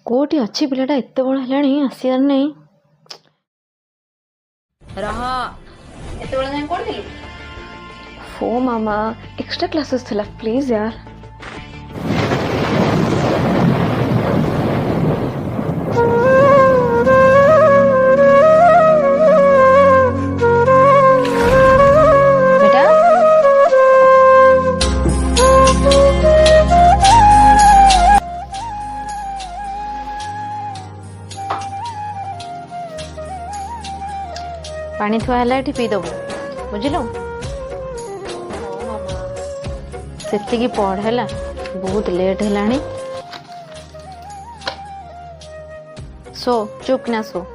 कोटी अच्छी पिलाटा एत बड़ है आसार नहीं फो मामा एक्स्ट्रा क्लासेस थिला प्लीज यार बेटा पानी थुआ है पी दबु बुझिल से पढ़ेला बहुत लेट है सो चुप ना सो।